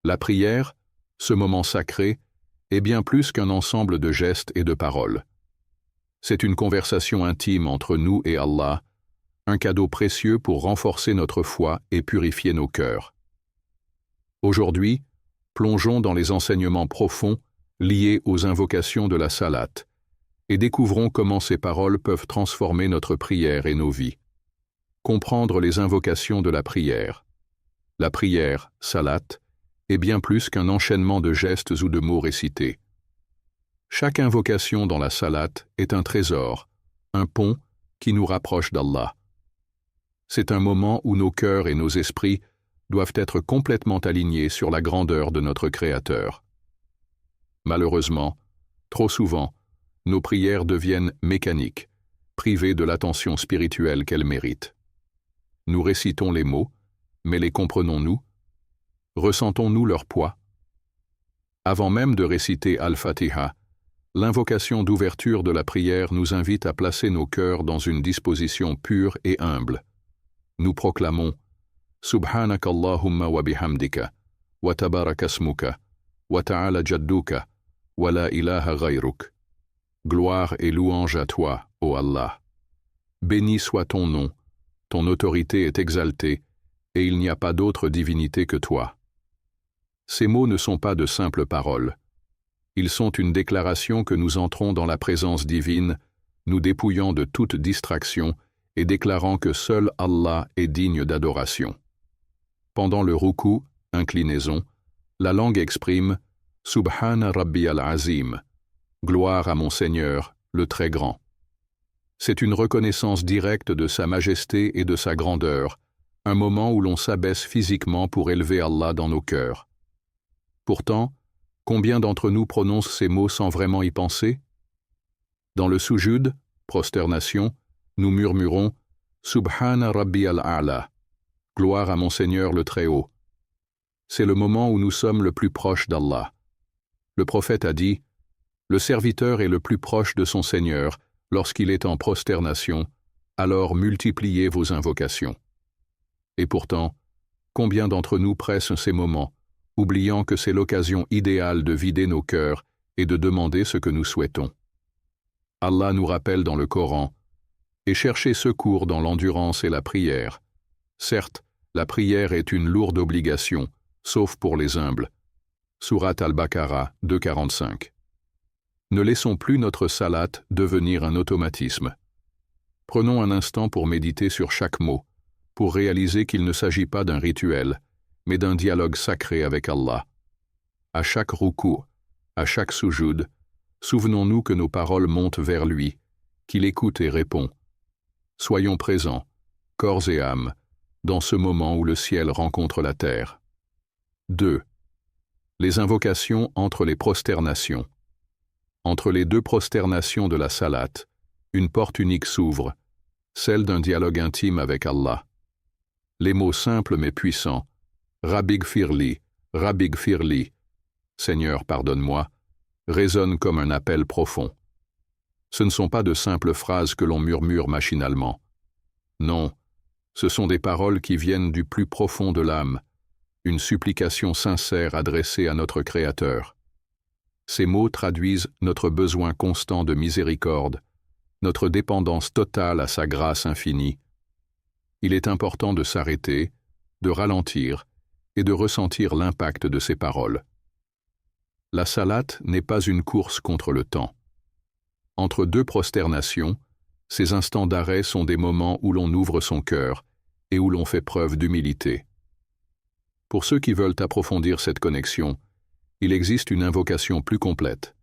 La prière, ce moment sacré, est bien plus qu'un ensemble de gestes et de paroles. C'est une conversation intime entre nous et Allah, un cadeau précieux pour renforcer notre foi et purifier nos cœurs. Aujourd'hui, plongeons dans les enseignements profonds liés aux invocations de la salate et découvrons comment ces paroles peuvent transformer notre prière et nos vies. Comprendre les invocations de la prière. La prière, salate, est bien plus qu'un enchaînement de gestes ou de mots récités. Chaque invocation dans la salate est un trésor, un pont qui nous rapproche d'Allah. C'est un moment où nos cœurs et nos esprits doivent être complètement alignés sur la grandeur de notre Créateur. Malheureusement, trop souvent, nos prières deviennent mécaniques, privées de l'attention spirituelle qu'elles méritent. Nous récitons les mots, mais les comprenons-nous? Ressentons-nous leur poids? Avant même de réciter Al-Fatiha, l'invocation d'ouverture de la prière nous invite à placer nos cœurs dans une disposition pure et humble. Nous proclamons « Subhanakallahumma wa bihamdika, wa tabarakasmuka, wa ta'ala jadduka, wa la ilaha ghayruk » Gloire et louange à toi, ô Allah. Béni soit ton nom, ton autorité est exaltée, et il n'y a pas d'autre divinité que toi. Ces mots ne sont pas de simples paroles. Ils sont une déclaration que nous entrons dans la présence divine, nous dépouillant de toute distraction et déclarant que seul Allah est digne d'adoration. Pendant le ruku, inclinaison, la langue exprime « Subhana Rabbi al-Azim » Gloire à mon Seigneur, le Très Grand. C'est une reconnaissance directe de sa majesté et de sa grandeur, un moment où l'on s'abaisse physiquement pour élever Allah dans nos cœurs. Pourtant, combien d'entre nous prononcent ces mots sans vraiment y penser? Dans le sujud, prosternation, nous murmurons « Subhana Rabbi al-A'la » Gloire à mon Seigneur le Très-Haut. C'est le moment où nous sommes le plus proche d'Allah. Le prophète a dit « Le serviteur est le plus proche de son Seigneur lorsqu'il est en prosternation, alors multipliez vos invocations. » Et pourtant, combien d'entre nous pressent ces moments, oubliant que c'est l'occasion idéale de vider nos cœurs et de demander ce que nous souhaitons. Allah nous rappelle dans le Coran « Et cherchez secours dans l'endurance et la prière. Certes, la prière est une lourde obligation, sauf pour les humbles. » Sourate Al-Baqarah 2,45. Ne laissons plus notre salate devenir un automatisme. Prenons un instant pour méditer sur chaque mot, pour réaliser qu'il ne s'agit pas d'un rituel, mais d'un dialogue sacré avec Allah. À chaque ruku, à chaque sujud, souvenons-nous que nos paroles montent vers lui, qu'il écoute et répond. Soyons présents, corps et âme, dans ce moment où le ciel rencontre la terre. 2. Les invocations entre les prosternations. Entre les deux prosternations de la salate, une porte unique s'ouvre, celle d'un dialogue intime avec Allah. Les mots simples mais puissants, Rabbi gfirli, Rabbi gfirli, Seigneur pardonne-moi, résonnent comme un appel profond. Ce ne sont pas de simples phrases que l'on murmure machinalement. Non, ce sont des paroles qui viennent du plus profond de l'âme, une supplication sincère adressée à notre Créateur. Ces mots traduisent notre besoin constant de miséricorde, notre dépendance totale à sa grâce infinie. Il est important de s'arrêter, de ralentir et de ressentir l'impact de ces paroles. La salate n'est pas une course contre le temps. Entre deux prosternations, ces instants d'arrêt sont des moments où l'on ouvre son cœur et où l'on fait preuve d'humilité. Pour ceux qui veulent approfondir cette connexion, il existe une invocation plus complète.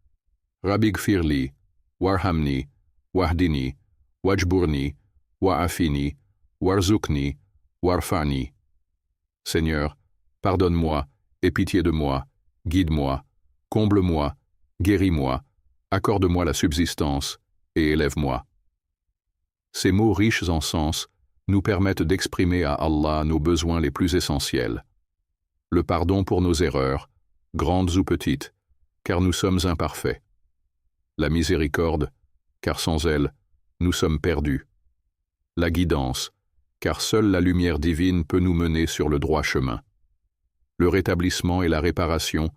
Rabbi gfirli, warhamni, wahdini, wajburni, wa'afini, warzukni, warfani. Seigneur, pardonne-moi, aie pitié de moi, guide-moi, comble-moi, guéris-moi, accorde-moi la subsistance et élève-moi. Ces mots riches en sens nous permettent d'exprimer à Allah nos besoins les plus essentiels. Le pardon pour nos erreurs, grandes ou petites, car nous sommes imparfaits. La miséricorde, car sans elle, nous sommes perdus. La guidance, car seule la lumière divine peut nous mener sur le droit chemin. le rétablissement et la réparation,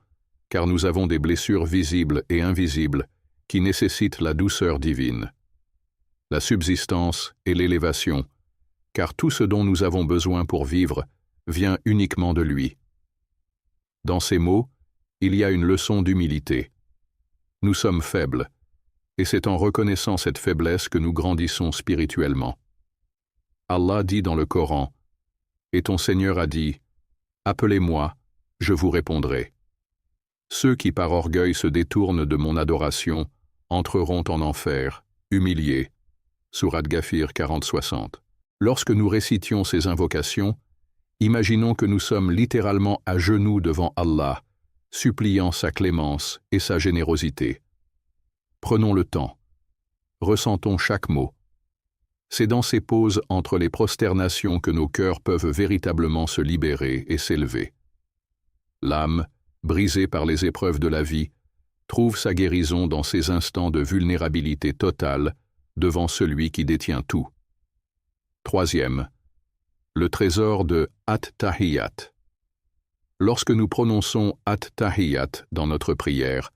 car nous avons des blessures visibles et invisibles qui nécessitent la douceur divine. La subsistance et l'élévation, car tout ce dont nous avons besoin pour vivre vient uniquement de lui. Dans ces mots, il y a une leçon d'humilité. Nous sommes faibles, et c'est en reconnaissant cette faiblesse que nous grandissons spirituellement. Allah dit dans le Coran, « Et ton Seigneur a dit, « Appelez-moi, je vous répondrai. » Ceux qui par orgueil se détournent de mon adoration entreront en enfer, humiliés. Sourate Ghafir 40-60. Lorsque nous récitions ces invocations, imaginons que nous sommes littéralement à genoux devant Allah, suppliant sa clémence et sa générosité. Prenons le temps. Ressentons chaque mot. C'est dans ces pauses entre les prosternations que nos cœurs peuvent véritablement se libérer et s'élever. L'âme, brisée par les épreuves de la vie, trouve sa guérison dans ces instants de vulnérabilité totale devant celui qui détient tout. Troisième, le trésor de At-Tahiyyat. Lorsque nous prononçons At-Tahiyyat dans notre prière,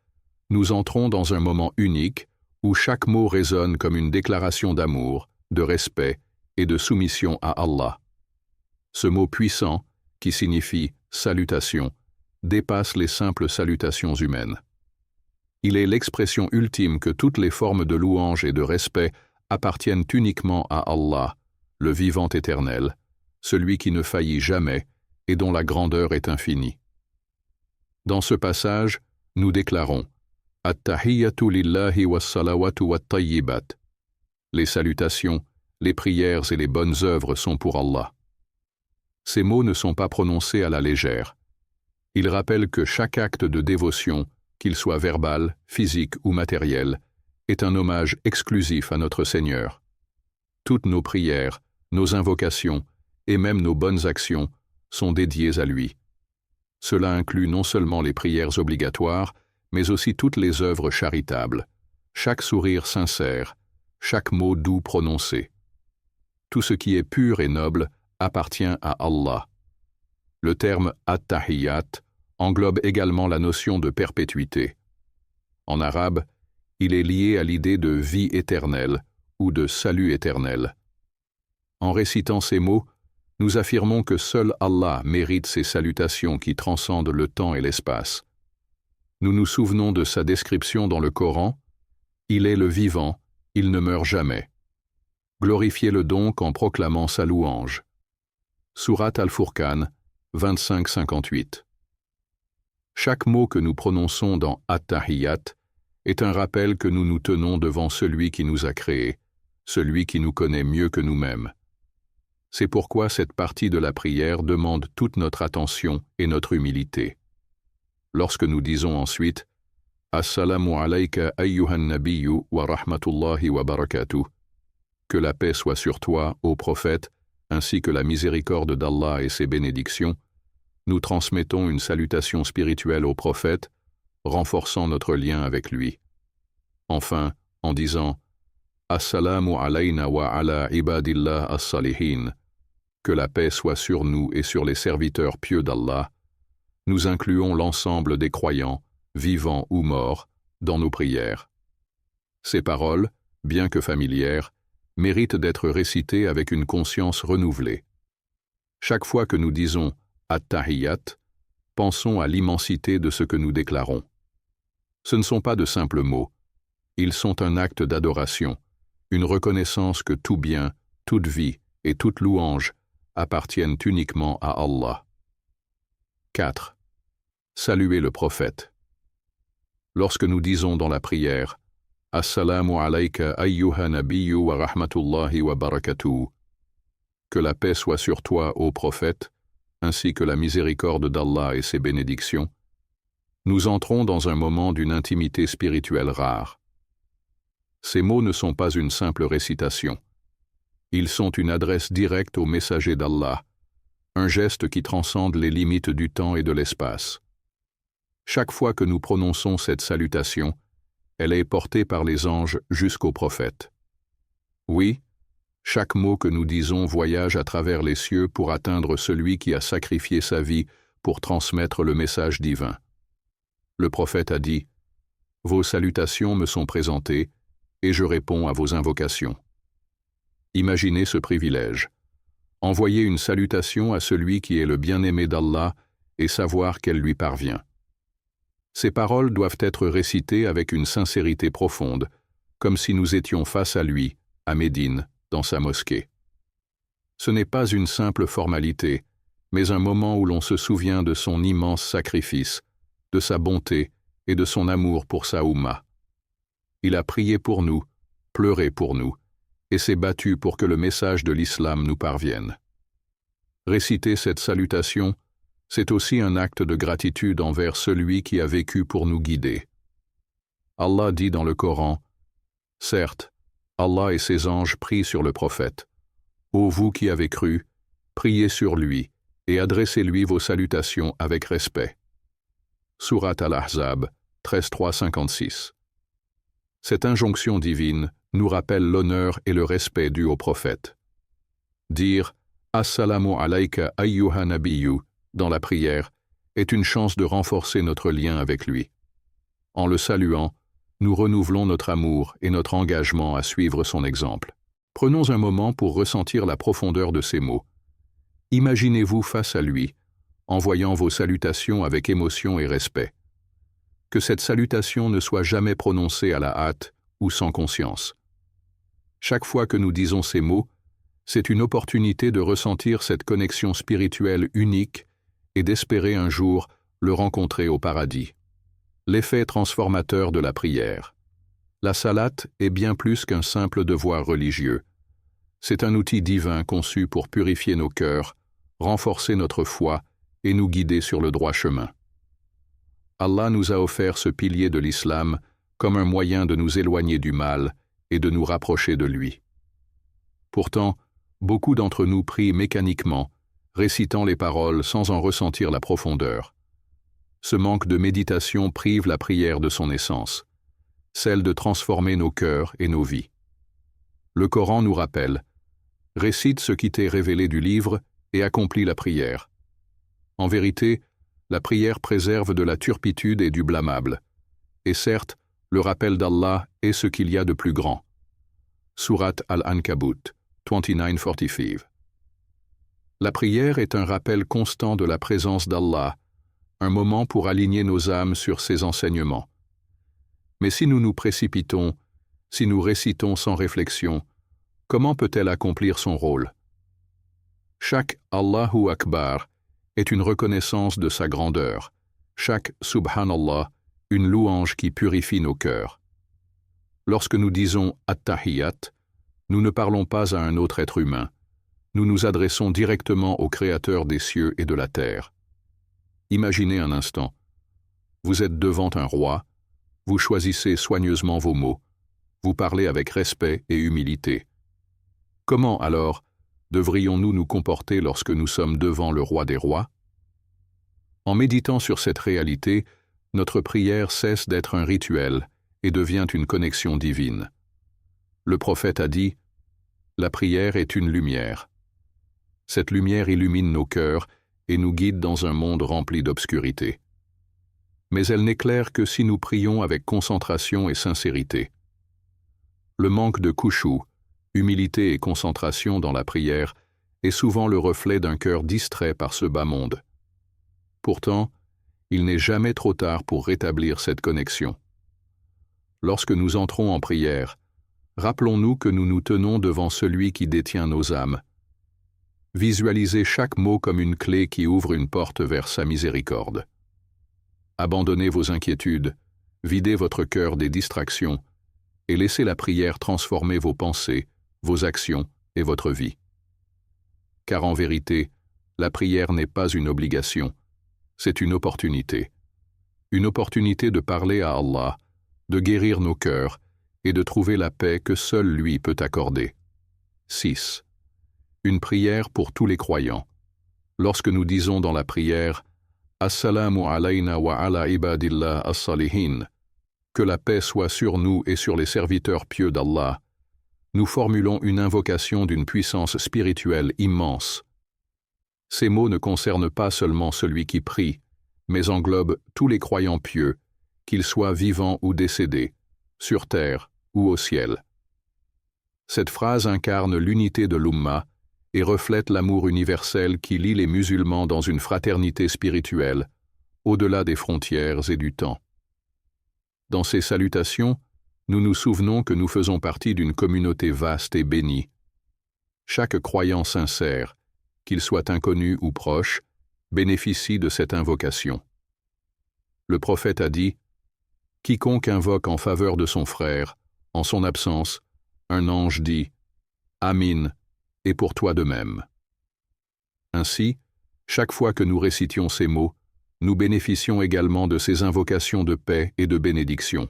nous entrons dans un moment unique où chaque mot résonne comme une déclaration d'amour, de respect et de soumission à Allah. Ce mot puissant, qui signifie « salutation », dépasse les simples salutations humaines. Il est l'expression ultime que toutes les formes de louange et de respect appartiennent uniquement à Allah, le vivant éternel, celui qui ne faillit jamais et dont la grandeur est infinie. Dans ce passage, nous déclarons « At-tahiyyatu lillahi was-salawatu wat-tayyibat » Les salutations, les prières et les bonnes œuvres sont pour Allah. Ces mots ne sont pas prononcés à la légère. Ils rappellent que chaque acte de dévotion, qu'il soit verbal, physique ou matériel, est un hommage exclusif à notre Seigneur. Toutes nos prières, nos invocations et même nos bonnes actions sont dédiées à lui. Cela inclut non seulement les prières obligatoires, mais aussi toutes les œuvres charitables, chaque sourire sincère, chaque mot doux prononcé. Tout ce qui est pur et noble appartient à Allah. Le terme At-Tahiyyat englobe également la notion de perpétuité. En arabe, il est lié à l'idée de vie éternelle ou de salut éternel. En récitant ces mots, nous affirmons que seul Allah mérite ces salutations qui transcendent le temps et l'espace. Nous nous souvenons de sa description dans le Coran, « Il est le vivant, il ne meurt jamais. » Glorifiez-le donc en proclamant sa louange. Sourate Al-Furqan, 25-58. Chaque mot que nous prononçons dans At-Tahiyyat est un rappel que nous nous tenons devant celui qui nous a créés, celui qui nous connaît mieux que nous-mêmes. C'est pourquoi cette partie de la prière demande toute notre attention et notre humilité. Lorsque nous disons ensuite « Assalamu alayka ayyuhan nabiyyu wa rahmatullahi wa barakatuh » que la paix soit sur toi, ô prophète, ainsi que la miséricorde d'Allah et ses bénédictions, nous transmettons une salutation spirituelle au prophète, renforçant notre lien avec lui. Enfin, en disant « Assalamu alayna wa ala ibadillah as-salihin » que la paix soit sur nous et sur les serviteurs pieux d'Allah, nous incluons l'ensemble des croyants, vivants ou morts, dans nos prières. Ces paroles, bien que familières, méritent d'être récitées avec une conscience renouvelée. Chaque fois que nous disons « At-Tahiyyat », pensons à l'immensité de ce que nous déclarons. Ce ne sont pas de simples mots. Ils sont un acte d'adoration, une reconnaissance que tout bien, toute vie et toute louange appartiennent uniquement à Allah. 4. Saluer le prophète. Lorsque nous disons dans la prière « Assalamu alayka ayyuha nabiyyu wa rahmatullahi wa barakatuh » que la paix soit sur toi, ô prophète, ainsi que la miséricorde d'Allah et ses bénédictions, nous entrons dans un moment d'une intimité spirituelle rare. Ces mots ne sont pas une simple récitation. Ils sont une adresse directe au messager d'Allah, un geste qui transcende les limites du temps et de l'espace. Chaque fois que nous prononçons cette salutation, elle est portée par les anges jusqu'au prophète. Oui, chaque mot que nous disons voyage à travers les cieux pour atteindre celui qui a sacrifié sa vie pour transmettre le message divin. Le prophète a dit « Vos salutations me sont présentées et je réponds à vos invocations. » Imaginez ce privilège. Envoyer une salutation à celui qui est le bien-aimé d'Allah et savoir qu'elle lui parvient. Ces paroles doivent être récitées avec une sincérité profonde, comme si nous étions face à lui, à Médine, dans sa mosquée. Ce n'est pas une simple formalité, mais un moment où l'on se souvient de son immense sacrifice, de sa bonté et de son amour pour sa Oumma. Il a prié pour nous, pleuré pour nous, et s'est battu pour que le message de l'islam nous parvienne. Réciter cette salutation, c'est aussi un acte de gratitude envers celui qui a vécu pour nous guider. Allah dit dans le Coran, « Certes, Allah et ses anges prient sur le prophète. Ô vous qui avez cru, priez sur lui et adressez-lui vos salutations avec respect. » Surat Al-Ahzab, 13.3-56. Cette injonction divine nous rappelle l'honneur et le respect dû au prophète. Dire « Assalamu alayka ayyuha nabiyyu » dans la prière est une chance de renforcer notre lien avec lui. En le saluant, nous renouvelons notre amour et notre engagement à suivre son exemple. Prenons un moment pour ressentir la profondeur de ces mots. Imaginez-vous face à lui, envoyant vos salutations avec émotion et respect. Que cette salutation ne soit jamais prononcée à la hâte ou sans conscience. Chaque fois que nous disons ces mots, c'est une opportunité de ressentir cette connexion spirituelle unique et d'espérer un jour le rencontrer au paradis. L'effet transformateur de la prière. La salate est bien plus qu'un simple devoir religieux. C'est un outil divin conçu pour purifier nos cœurs, renforcer notre foi et nous guider sur le droit chemin. Allah nous a offert ce pilier de l'islam comme un moyen de nous éloigner du mal et de nous rapprocher de lui. Pourtant, beaucoup d'entre nous prient mécaniquement, récitant les paroles sans en ressentir la profondeur. Ce manque de méditation prive la prière de son essence, celle de transformer nos cœurs et nos vies. Le Coran nous rappelle « Récite ce qui t'est révélé du livre et accomplis la prière. » En vérité, la prière préserve de la turpitude et du blâmable. Et certes, le rappel d'Allah est ce qu'il y a de plus grand. Surat Al-Ankabut, 29:45. La prière est un rappel constant de la présence d'Allah, un moment pour aligner nos âmes sur ses enseignements. Mais si nous nous précipitons, si nous récitons sans réflexion, comment peut-elle accomplir son rôle? Chaque Allahu Akbar est une reconnaissance de sa grandeur, chaque Subhanallah, une louange qui purifie nos cœurs. Lorsque nous disons At-Tahiyyat, nous ne parlons pas à un autre être humain, nous nous adressons directement au Créateur des cieux et de la terre. Imaginez un instant. Vous êtes devant un roi, vous choisissez soigneusement vos mots, vous parlez avec respect et humilité. Comment, alors, devrions-nous nous comporter lorsque nous sommes devant le roi des rois? En méditant sur cette réalité, notre prière cesse d'être un rituel et devient une connexion divine. Le prophète a dit « La prière est une lumière. » Cette lumière illumine nos cœurs et nous guide dans un monde rempli d'obscurité. Mais elle n'éclaire que si nous prions avec concentration et sincérité. Le manque de khushu, humilité et concentration dans la prière est souvent le reflet d'un cœur distrait par ce bas monde. Pourtant, il n'est jamais trop tard pour rétablir cette connexion. Lorsque nous entrons en prière, rappelons-nous que nous nous tenons devant celui qui détient nos âmes. Visualisez chaque mot comme une clé qui ouvre une porte vers sa miséricorde. Abandonnez vos inquiétudes, videz votre cœur des distractions et laissez la prière transformer vos pensées, vos actions et votre vie. Car en vérité, la prière n'est pas une obligation, c'est une opportunité. Une opportunité de parler à Allah, de guérir nos cœurs et de trouver la paix que seul lui peut accorder. 6. Une prière pour tous les croyants. Lorsque nous disons dans la prière « Assalamu alayna wa ala ibadillah as-salihin » que la paix soit sur nous et sur les serviteurs pieux d'Allah, nous formulons une invocation d'une puissance spirituelle immense. Ces mots ne concernent pas seulement celui qui prie, mais englobent tous les croyants pieux, qu'ils soient vivants ou décédés, sur terre ou au ciel. Cette phrase incarne l'unité de l'Umma et reflète l'amour universel qui lie les musulmans dans une fraternité spirituelle, au-delà des frontières et du temps. Dans ces salutations, nous nous souvenons que nous faisons partie d'une communauté vaste et bénie. Chaque croyant sincère, qu'il soit inconnu ou proche, bénéficie de cette invocation. Le prophète a dit « Quiconque invoque en faveur de son frère, en son absence, un ange dit « Amin » et pour toi de même. » Ainsi, chaque fois que nous récitions ces mots, nous bénéficions également de ces invocations de paix et de bénédiction.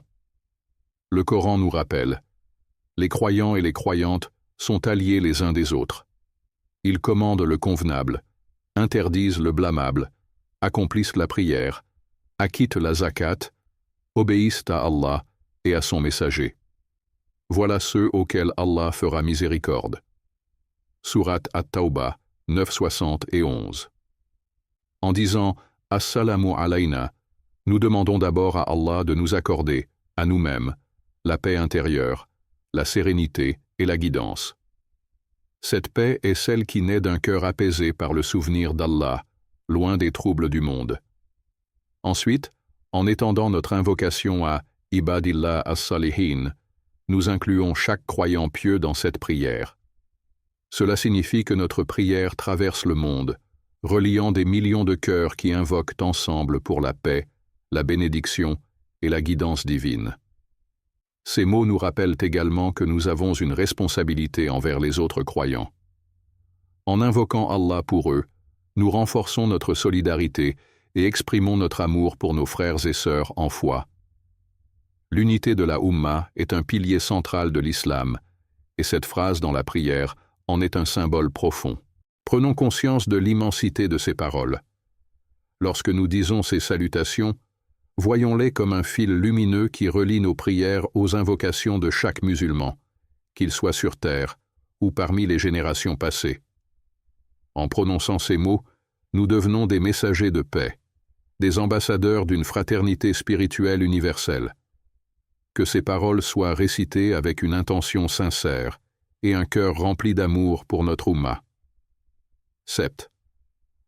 Le Coran nous rappelle « Les croyants et les croyantes sont alliés les uns des autres. Ils commandent le convenable, interdisent le blâmable, accomplissent la prière, acquittent la zakat, obéissent à Allah et à son messager. Voilà ceux auxquels Allah fera miséricorde. » Sourate At-Tawbah 9,60-11. En disant « Assalamu alayna », nous demandons d'abord à Allah de nous accorder, à nous-mêmes, la paix intérieure, la sérénité et la guidance. Cette paix est celle qui naît d'un cœur apaisé par le souvenir d'Allah, loin des troubles du monde. Ensuite, en étendant notre invocation à « Ibadillah as-Salihin », nous incluons chaque croyant pieux dans cette prière. Cela signifie que notre prière traverse le monde, reliant des millions de cœurs qui invoquent ensemble pour la paix, la bénédiction et la guidance divine. Ces mots nous rappellent également que nous avons une responsabilité envers les autres croyants. En invoquant Allah pour eux, nous renforçons notre solidarité et exprimons notre amour pour nos frères et sœurs en foi. L'unité de la Ummah est un pilier central de l'islam, et cette phrase dans la prière en est un symbole profond. Prenons conscience de l'immensité de ces paroles. Lorsque nous disons ces salutations, voyons-les comme un fil lumineux qui relie nos prières aux invocations de chaque musulman, qu'il soit sur terre ou parmi les générations passées. En prononçant ces mots, nous devenons des messagers de paix, des ambassadeurs d'une fraternité spirituelle universelle. Que ces paroles soient récitées avec une intention sincère et un cœur rempli d'amour pour notre Ummah. 7.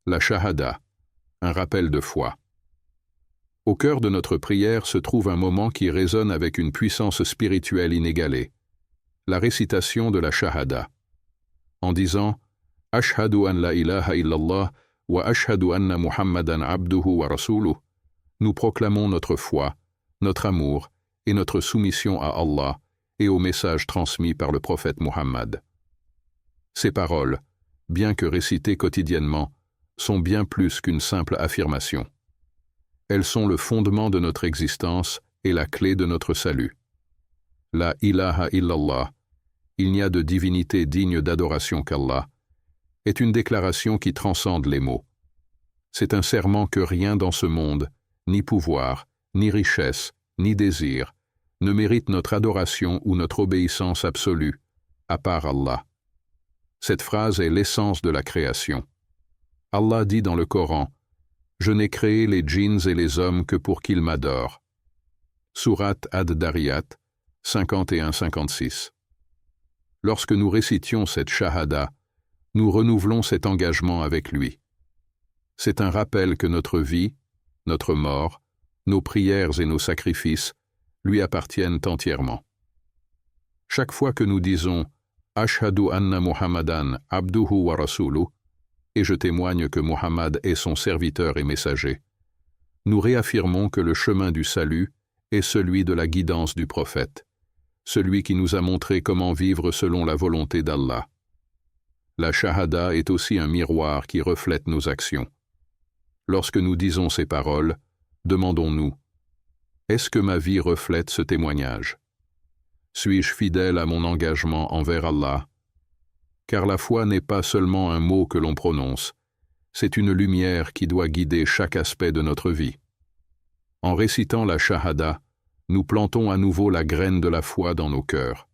La Shahada, un rappel de foi. Au cœur de notre prière se trouve un moment qui résonne avec une puissance spirituelle inégalée, la récitation de la Shahada. En disant « Ashhadu an la ilaha illallah wa ashhadu anna Muhammadan abduhu wa rasuluh », nous proclamons notre foi, notre amour et notre soumission à Allah et au message transmis par le prophète Muhammad. Ces paroles, bien que récitées quotidiennement, sont bien plus qu'une simple affirmation. Elles sont le fondement de notre existence et la clé de notre salut. La ilaha illallah, il n'y a de divinité digne d'adoration qu'Allah, est une déclaration qui transcende les mots. C'est un serment que rien dans ce monde, ni pouvoir, ni richesse, ni désir, ne mérite notre adoration ou notre obéissance absolue, à part Allah. Cette phrase est l'essence de la création. Allah dit dans le Coran « Je n'ai créé les djinns et les hommes que pour qu'ils m'adorent. » Sourate Ad-Dariyat 51-56. Lorsque nous récitions cette shahada, nous renouvelons cet engagement avec lui. C'est un rappel que notre vie, notre mort, nos prières et nos sacrifices lui appartiennent entièrement. Chaque fois que nous disons « Ashhadu anna Muhammadan abduhu wa rasuluh » et je témoigne que Muhammad est son serviteur et messager, nous réaffirmons que le chemin du salut est celui de la guidance du prophète, celui qui nous a montré comment vivre selon la volonté d'Allah. La shahada est aussi un miroir qui reflète nos actions. Lorsque nous disons ces paroles, demandons-nous « Est-ce que ma vie reflète ce témoignage? Suis-je fidèle à mon engagement envers Allah? » Car la foi n'est pas seulement un mot que l'on prononce, c'est une lumière qui doit guider chaque aspect de notre vie. En récitant la shahada, nous plantons à nouveau la graine de la foi dans nos cœurs.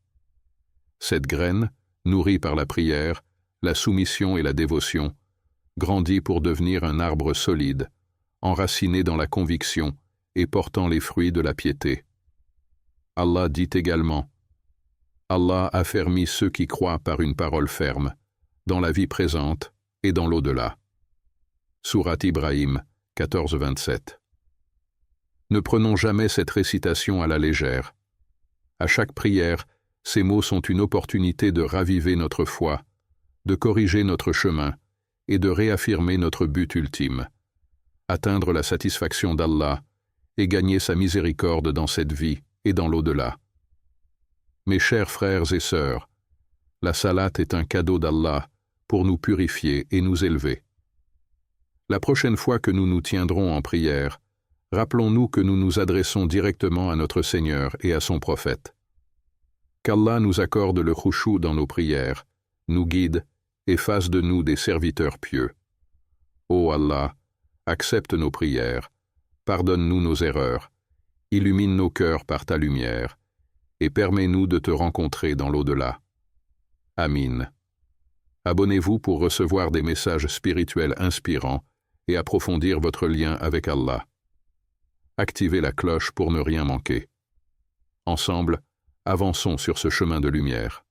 Cette graine, nourrie par la prière, la soumission et la dévotion, grandit pour devenir un arbre solide, enraciné dans la conviction et portant les fruits de la piété. Allah dit également: Allah affermit ceux qui croient par une parole ferme, dans la vie présente et dans l'au-delà. Sourate Ibrahim 14-27. Ne prenons jamais cette récitation à la légère. À chaque prière, ces mots sont une opportunité de raviver notre foi, de corriger notre chemin et de réaffirmer notre but ultime: atteindre la satisfaction d'Allah et gagner sa miséricorde dans cette vie et dans l'au-delà. Mes chers frères et sœurs, la salate est un cadeau d'Allah pour nous purifier et nous élever. La prochaine fois que nous nous tiendrons en prière, rappelons-nous que nous nous adressons directement à notre Seigneur et à son prophète. Qu'Allah nous accorde le khushu dans nos prières, nous guide et fasse de nous des serviteurs pieux. Ô Allah, accepte nos prières, pardonne-nous nos erreurs, illumine nos cœurs par ta lumière, et permets-nous de te rencontrer dans l'au-delà. Amin. Abonnez-vous pour recevoir des messages spirituels inspirants et approfondir votre lien avec Allah. Activez la cloche pour ne rien manquer. Ensemble, avançons sur ce chemin de lumière.